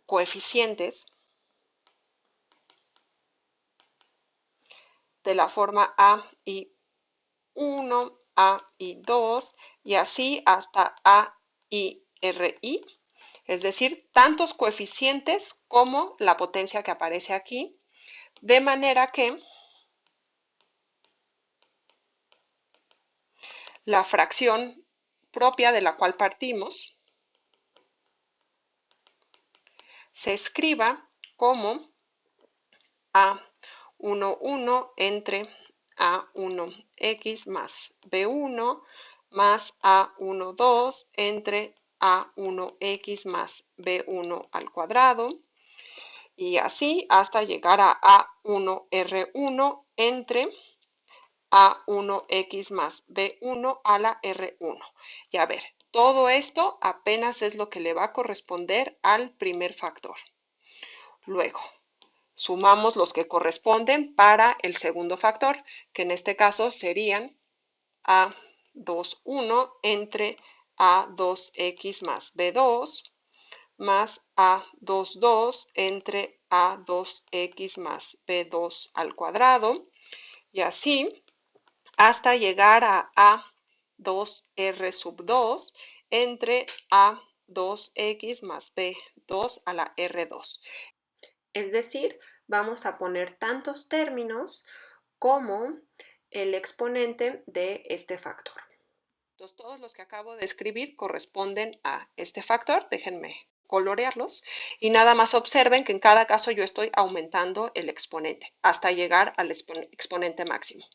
coeficientes de la forma AI1, AI2 y así hasta AIRI, es decir, tantos coeficientes como la potencia que aparece aquí, de manera que la fracción propia de la cual partimos se escriba como A11 entre A1x más B1 más A12 entre A1x más B1 al cuadrado, y así hasta llegar a A1R1 entre A1x más B1 a la R1. Y a ver, todo esto apenas es lo que le va a corresponder al primer factor. Luego, sumamos los que corresponden para el segundo factor, que en este caso serían A21 entre A2x más B2 más A22 entre A2x más B2 al cuadrado y así hasta llegar a A2R sub 2 entre A2x más B2 a la R2. Es decir, vamos a poner tantos términos como el exponente de este factor. Entonces, todos los que acabo de escribir corresponden a este factor. Déjenme colorearlos y nada más observen que en cada caso yo estoy aumentando el exponente hasta llegar al exponente máximo.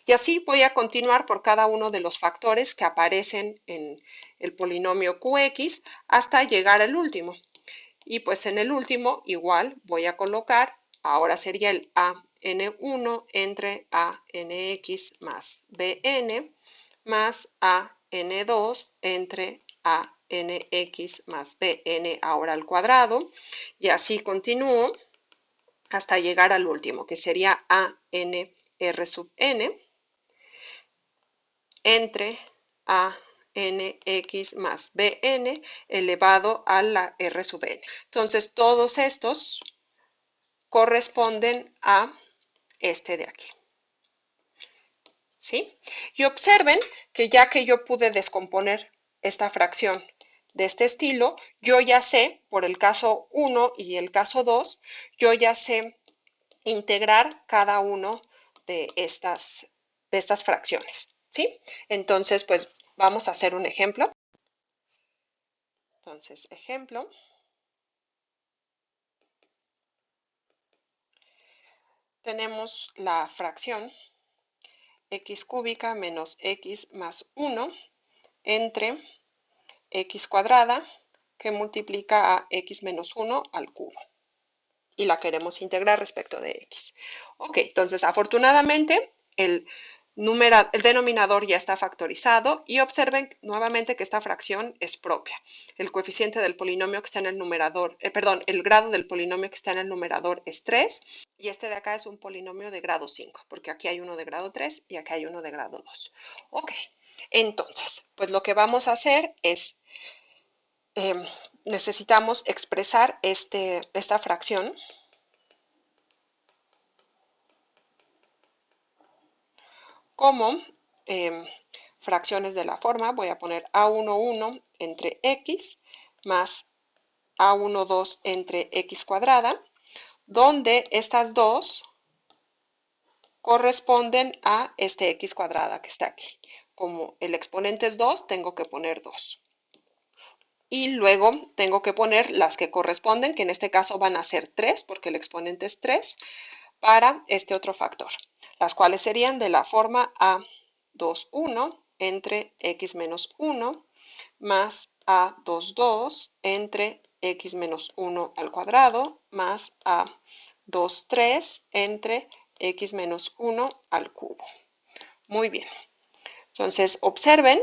Y así voy a continuar por cada uno de los factores que aparecen en el polinomio QX hasta llegar al último. Y pues en el último igual voy a colocar, ahora sería el AN1 entre ANX más BN más AN2 entre ANX más BN ahora al cuadrado y así continúo hasta llegar al último que sería ANR sub n entre ANX más BN elevado a la R sub n. Entonces todos estos corresponden a este de aquí. ¿Sí? Y observen que ya que yo pude descomponer esta fracción de este estilo, yo ya sé, por el caso 1 y el caso 2, yo ya sé integrar cada uno de estas fracciones. ¿Sí? Entonces, pues vamos a hacer un ejemplo. Entonces, ejemplo. Tenemos la fracción x cúbica menos x más 1 entre x cuadrada que multiplica a x menos 1 al cubo. Y la queremos integrar respecto de x. Ok, entonces afortunadamente el denominador ya está factorizado y observen nuevamente que esta fracción es propia. El coeficiente del polinomio que está en el numerador, el grado del polinomio que está en el numerador es 3 y este de acá es un polinomio de grado 5 porque aquí hay uno de grado 3 y aquí hay uno de grado 2. Ok, entonces, pues lo que vamos a hacer es, necesitamos expresar esta fracción como fracciones de la forma. Voy a poner A11 entre x más A12 entre x cuadrada, donde estas dos corresponden a este x cuadrada que está aquí. Como el exponente es 2, tengo que poner 2. Y luego tengo que poner las que corresponden, que en este caso van a ser 3, porque el exponente es 3, para este otro factor, las cuales serían de la forma A21 entre x menos 1 más A22 entre x menos 1 al cuadrado más A23 entre x menos 1 al cubo. Muy bien. Entonces, observen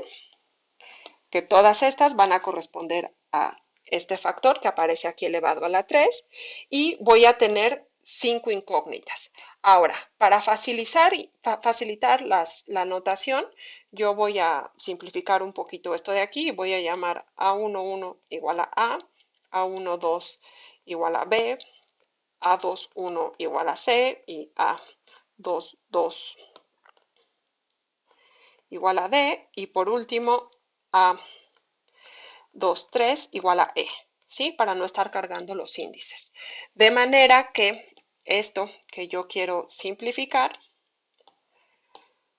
que todas estas van a corresponder a este factor que aparece aquí elevado a la 3 y voy a tener 5 incógnitas. Ahora, para facilitar la notación, yo voy a simplificar un poquito esto de aquí y voy a llamar A11 igual a A12 igual a B, A21 igual a C y A22 igual a D y por último A23 igual a E, ¿sí? Para no estar cargando los índices. De manera que esto que yo quiero simplificar,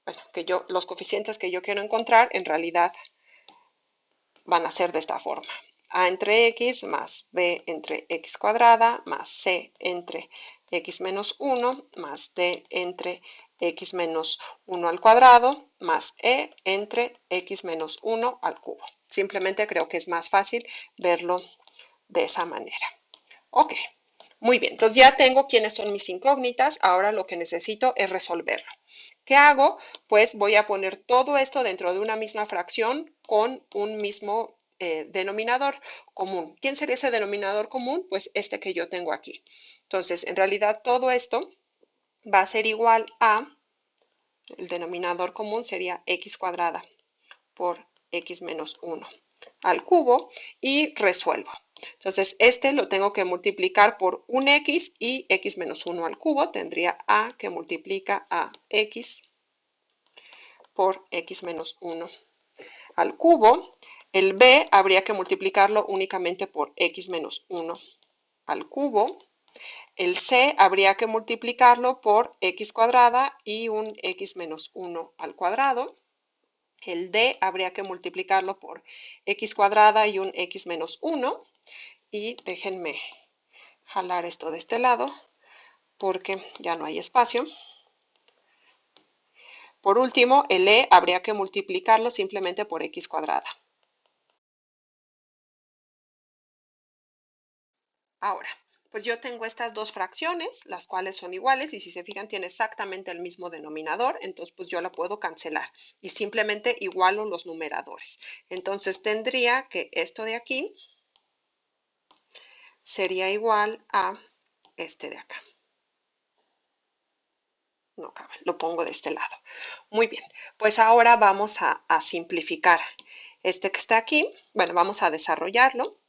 bueno, los coeficientes que yo quiero encontrar en realidad van a ser de esta forma. A entre x más b entre x cuadrada más c entre x menos 1 más d entre x menos 1 al cuadrado más e entre x menos 1 al cubo. Simplemente creo que es más fácil verlo de esa manera. Ok, muy bien. Entonces ya tengo quiénes son mis incógnitas. Ahora lo que necesito es resolverlo. ¿Qué hago? Pues voy a poner todo esto dentro de una misma fracción con un mismo denominador común. ¿Quién sería ese denominador común? Pues este que yo tengo aquí. Entonces, en realidad todo esto va a ser igual a, el denominador común sería x cuadrada por x menos 1 al cubo y resuelvo. Entonces, este lo tengo que multiplicar por un x y x menos 1 al cubo. Tendría a que multiplica a x por x menos 1 al cubo. El b habría que multiplicarlo únicamente por x menos 1 al cubo. El c habría que multiplicarlo por x cuadrada y un x menos 1 al cuadrado. El d habría que multiplicarlo por x cuadrada y un x menos 1. Y déjenme jalar esto de este lado porque ya no hay espacio. Por último, el e habría que multiplicarlo simplemente por x cuadrada. Ahora, pues yo tengo estas dos fracciones, las cuales son iguales y si se fijan tiene exactamente el mismo denominador, entonces pues yo la puedo cancelar y simplemente igualo los numeradores. Entonces tendría que esto de aquí sería igual a este de acá. No cabe, lo pongo de este lado. Muy bien, pues ahora vamos a simplificar este que está aquí. Bueno, vamos a desarrollarlo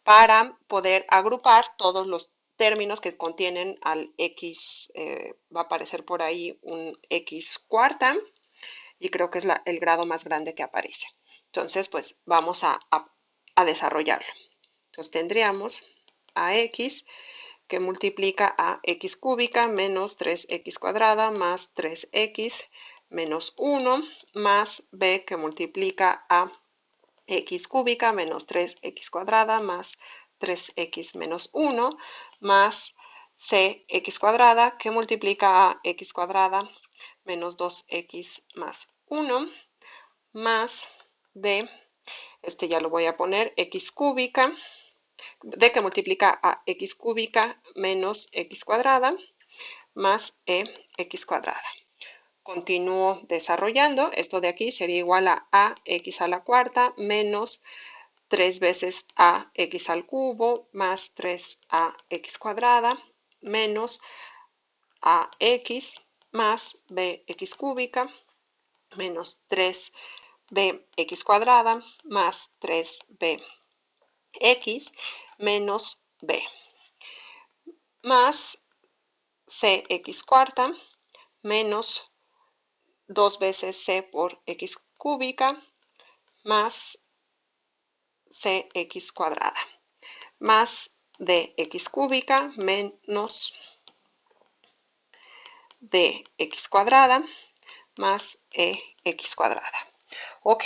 para poder agrupar todos los términos que contienen al x, va a aparecer por ahí un x cuarta y creo que es el grado más grande que aparece. Entonces, pues vamos a desarrollarlo. Entonces tendríamos a x que multiplica a x cúbica menos 3x cuadrada más 3x menos 1 más b que multiplica a x cúbica menos 3x cuadrada más 3x menos 1 más cx cuadrada que multiplica a x cuadrada menos 2x más 1 más d, este ya lo voy a poner, x cúbica, d que multiplica a x cúbica menos x cuadrada más x cuadrada. Continúo desarrollando, esto de aquí sería igual a x a la cuarta menos 3 veces ax al cubo más 3ax cuadrada menos ax más bx cúbica menos 3bx cuadrada más 3bx menos b más cx cuarta menos 2 veces c por x cúbica más cx cuadrada más dx cúbica menos dx cuadrada más ex cuadrada. Ok,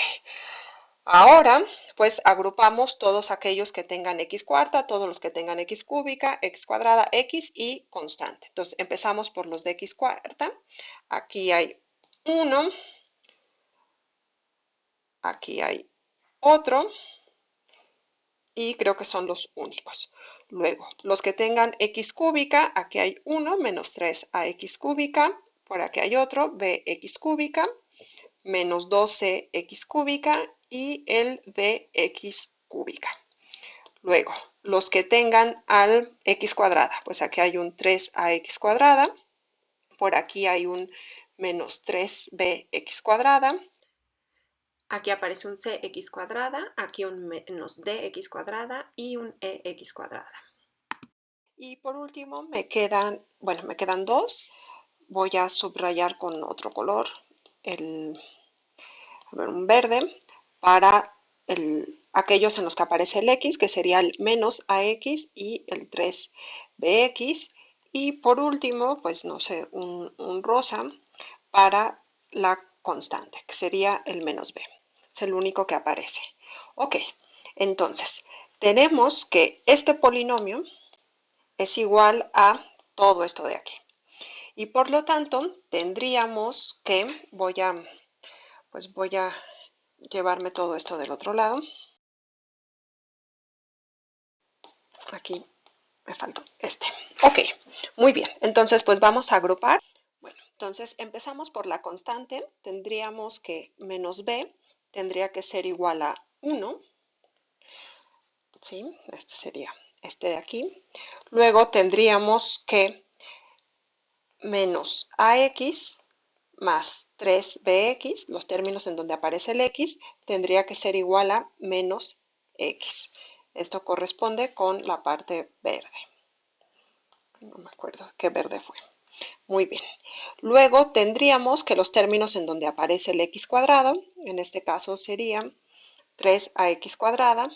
ahora pues agrupamos todos aquellos que tengan x cuarta, todos los que tengan x cúbica, x cuadrada, x y constante. Entonces empezamos por los de x cuarta. Aquí hay uno, aquí hay otro y creo que son los únicos. Luego, los que tengan x cúbica, aquí hay 1 menos 3ax cúbica, por aquí hay otro, bx cúbica, menos 12x cúbica y el bx cúbica. Luego, los que tengan al x cuadrada, pues aquí hay un 3ax cuadrada, por aquí hay un menos 3bx cuadrada, aquí aparece un cx cuadrada, aquí un menos dx cuadrada y un ex cuadrada. Y por último me quedan dos. Voy a subrayar con otro color, un verde, para aquellos en los que aparece el x, que sería el menos ax y el 3bx. Y por último, pues no sé, un rosa para la constante, que sería el menos b. Es el único que aparece. Ok, entonces tenemos que este polinomio es igual a todo esto de aquí. Y por lo tanto tendríamos que, voy a llevarme todo esto del otro lado. Aquí me faltó este. Ok, muy bien. Entonces pues vamos a agrupar. Bueno, entonces empezamos por la constante. Tendríamos que menos b tendría que ser igual a 1. ¿Sí? Este sería este de aquí. Luego tendríamos que menos AX más 3BX, los términos en donde aparece el X, tendría que ser igual a menos X. Esto corresponde con la parte verde. No me acuerdo qué verde fue. Muy bien. Luego tendríamos que los términos en donde aparece el X cuadrado, en este caso sería 3AX cuadrada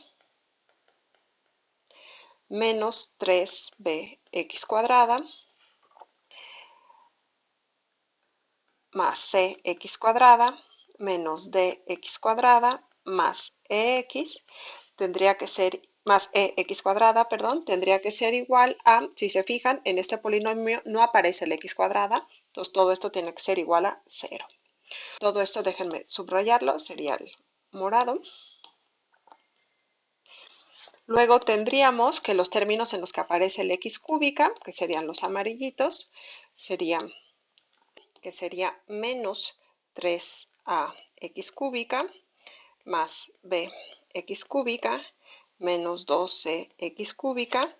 menos 3BX cuadrada más CX cuadrada menos DX cuadrada más EX tendría que ser más EX cuadrada, perdón, tendría que ser igual a, si se fijan, en este polinomio no aparece el X cuadrada, entonces todo esto tiene que ser igual a 0. Todo esto déjenme subrayarlo, sería el morado. Luego tendríamos que los términos en los que aparece el X cúbica, que serían los amarillitos, sería menos 3AX cúbica más BX cúbica menos 12X cúbica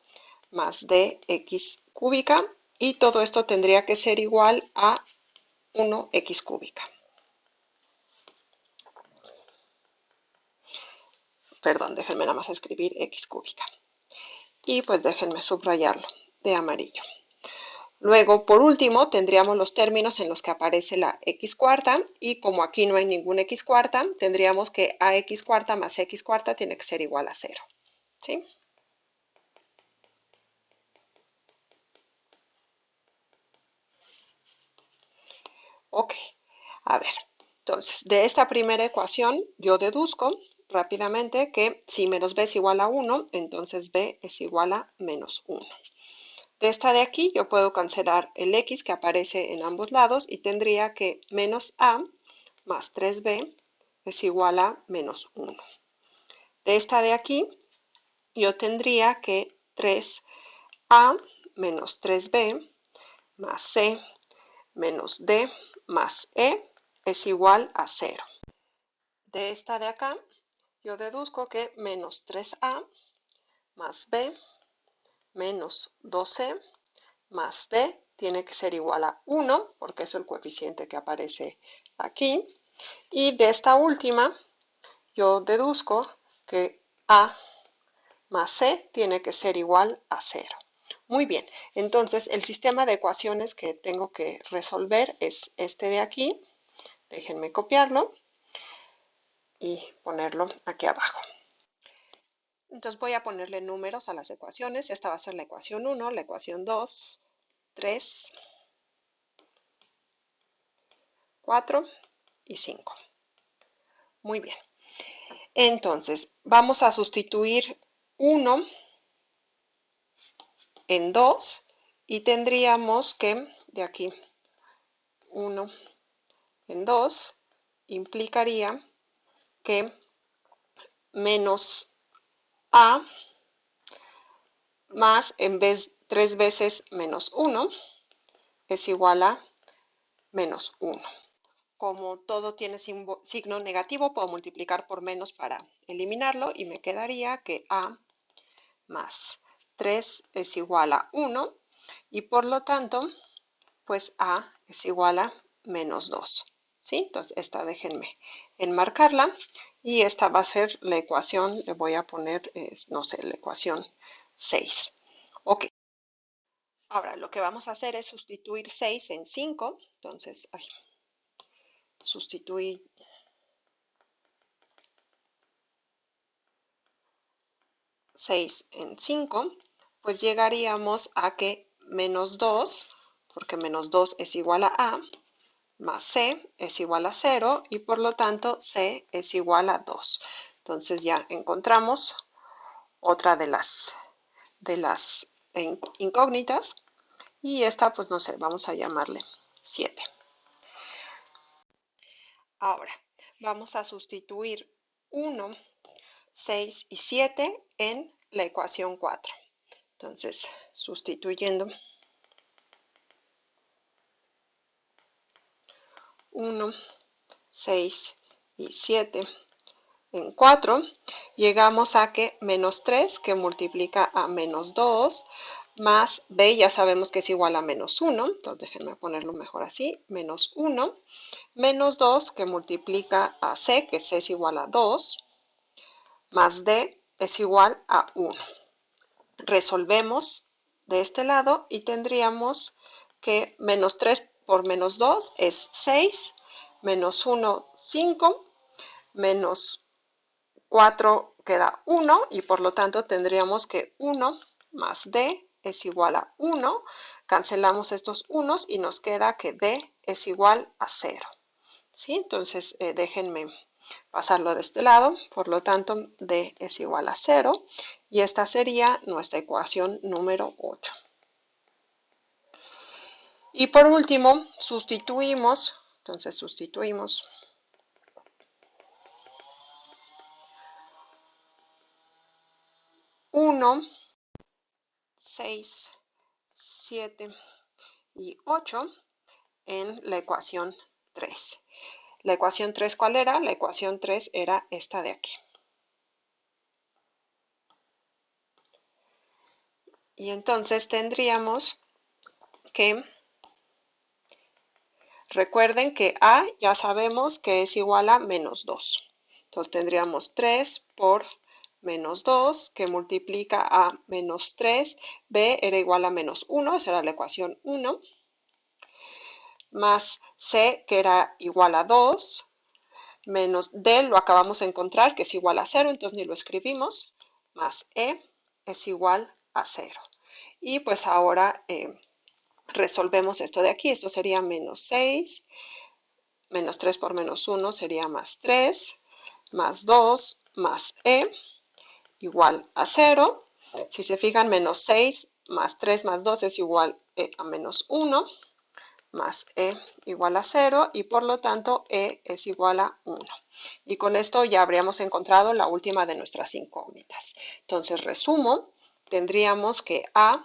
más DX cúbica y todo esto tendría que ser igual a 1X cúbica. Perdón, déjenme nada más escribir X cúbica. Y pues déjenme subrayarlo de amarillo. Luego, por último, tendríamos los términos en los que aparece la X cuarta y como aquí no hay ningún X cuarta, tendríamos que AX cuarta más X cuarta tiene que ser igual a 0. ¿Sí? Ok, a ver, entonces, de esta primera ecuación yo deduzco rápidamente que si menos b es igual a 1, entonces b es igual a menos 1. De esta de aquí yo puedo cancelar el x que aparece en ambos lados y tendría que menos a más 3b es igual a menos 1. De esta de aquí yo tendría que 3a menos 3b más c menos d más e es igual a 0. De esta de acá yo deduzco que menos 3a más b menos 2c más d tiene que ser igual a 1, porque es el coeficiente que aparece aquí. Y de esta última, yo deduzco que a más c tiene que ser igual a 0. Muy bien, entonces el sistema de ecuaciones que tengo que resolver es este de aquí. Déjenme copiarlo y ponerlo aquí abajo. Entonces voy a ponerle números a las ecuaciones. Esta va a ser la ecuación 1, la ecuación 2, 3, 4 y 5. Muy bien. Entonces, vamos a sustituir 1 en 2 y tendríamos que, de aquí, 1 en 2 implicaría que menos a más, en vez 3 veces menos 1, es igual a menos 1. Como todo tiene signo negativo, puedo multiplicar por menos para eliminarlo y me quedaría que a más 3 es igual a 1 y por lo tanto, pues a es igual a menos 2. ¿Sí? Entonces, esta déjenme enmarcarla y esta va a ser la ecuación, le voy a poner, no sé, la ecuación 6. Ok. Ahora, lo que vamos a hacer es sustituir 6 en 5. Entonces, sustituir 6 en 5, pues llegaríamos a que menos 2, porque menos 2 es igual a más c es igual a 0 y por lo tanto c es igual a 2. Entonces ya encontramos otra de las incógnitas y esta pues no sé, vamos a llamarle 7. Ahora vamos a sustituir 1, 6 y 7 en la ecuación 4. Entonces, sustituyendo 1, 6 y 7 en 4, llegamos a que menos 3 que multiplica a menos 2 más b, ya sabemos que es igual a menos 1, entonces déjenme ponerlo mejor así, menos 1, menos 2 que multiplica a c, que c es igual a 2, más d es igual a 1. Resolvemos de este lado y tendríamos que menos 3 por menos 2 es 6, menos 1, 5, menos 4 queda 1 y por lo tanto tendríamos que 1 más d es igual a 1. Cancelamos estos unos y nos queda que d es igual a 0. ¿Sí? Entonces déjenme pasarlo de este lado, por lo tanto d es igual a 0 y esta sería nuestra ecuación número 8. Y por último, sustituimos, entonces sustituimos 1, 6, 7 y 8 en la ecuación 3. La ecuación 3, ¿cuál era? La ecuación 3 era esta de aquí. Y entonces tendríamos que, recuerden que a ya sabemos que es igual a menos 2. Entonces tendríamos 3 por menos 2 que multiplica a menos 3. B era igual a menos 1, esa era la ecuación 1. Más c que era igual a 2. Menos d lo acabamos de encontrar que es igual a 0, entonces ni lo escribimos. Más e es igual a 0. Y pues ahora resolvemos esto de aquí. Esto sería menos 6, menos 3 por menos 1 sería más 3, más 2, más e, igual a 0. Si se fijan, menos 6 más 3 más 2 es igual a menos 1, más e igual a 0, y por lo tanto e es igual a 1. Y con esto ya habríamos encontrado la última de nuestras incógnitas. Entonces, resumo, tendríamos que a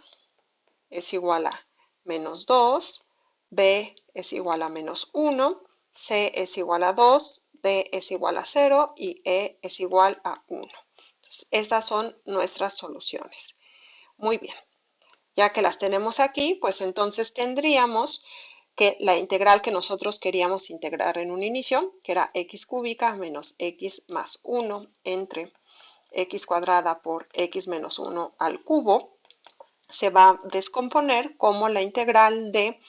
es igual a menos 2, b es igual a menos 1, c es igual a 2, d es igual a 0 y e es igual a 1. Entonces, estas son nuestras soluciones. Muy bien, ya que las tenemos aquí, pues entonces tendríamos que la integral que nosotros queríamos integrar en un inicio, que era x cúbica menos x más 1 entre x cuadrada por x menos 1 al cubo, se va a descomponer como la integral de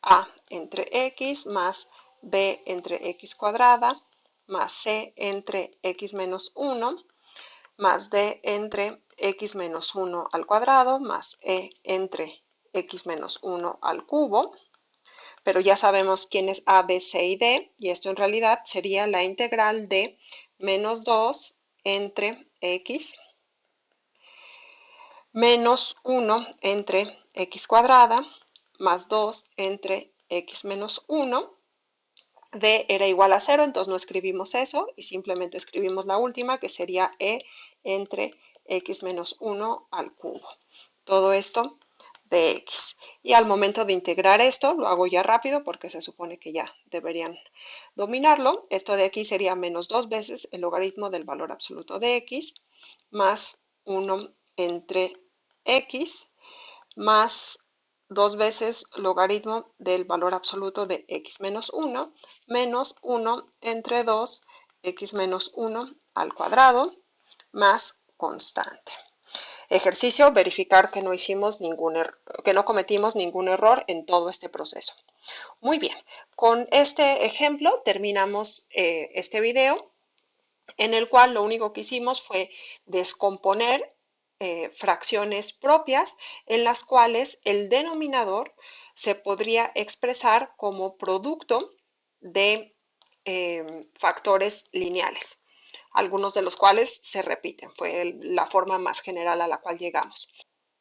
a entre x más b entre x cuadrada más c entre x menos 1 más d entre x menos 1 al cuadrado más e entre x menos 1 al cubo. Pero ya sabemos quién es a, b, c y d, y esto en realidad sería la integral de menos 2 entre x menos 1 entre x cuadrada más 2 entre x menos 1. D era igual a 0, entonces no escribimos eso y simplemente escribimos la última, que sería e entre x menos 1 al cubo. Todo esto de x. Y al momento de integrar esto, lo hago ya rápido porque se supone que ya deberían dominarlo. Esto de aquí sería menos 2 veces el logaritmo del valor absoluto de x más 1 entre x más 2 veces logaritmo del valor absoluto de x menos 1 menos 1 entre 2 x menos 1 al cuadrado más constante. Ejercicio, verificar que no hicimos que no cometimos ningún error en todo este proceso. Muy bien, con este ejemplo terminamos este video, en el cual lo único que hicimos fue descomponer fracciones propias en las cuales el denominador se podría expresar como producto de factores lineales, algunos de los cuales se repiten. Fue la forma más general a la cual llegamos.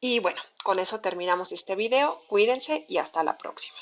Y bueno, con eso terminamos este video. Cuídense y hasta la próxima.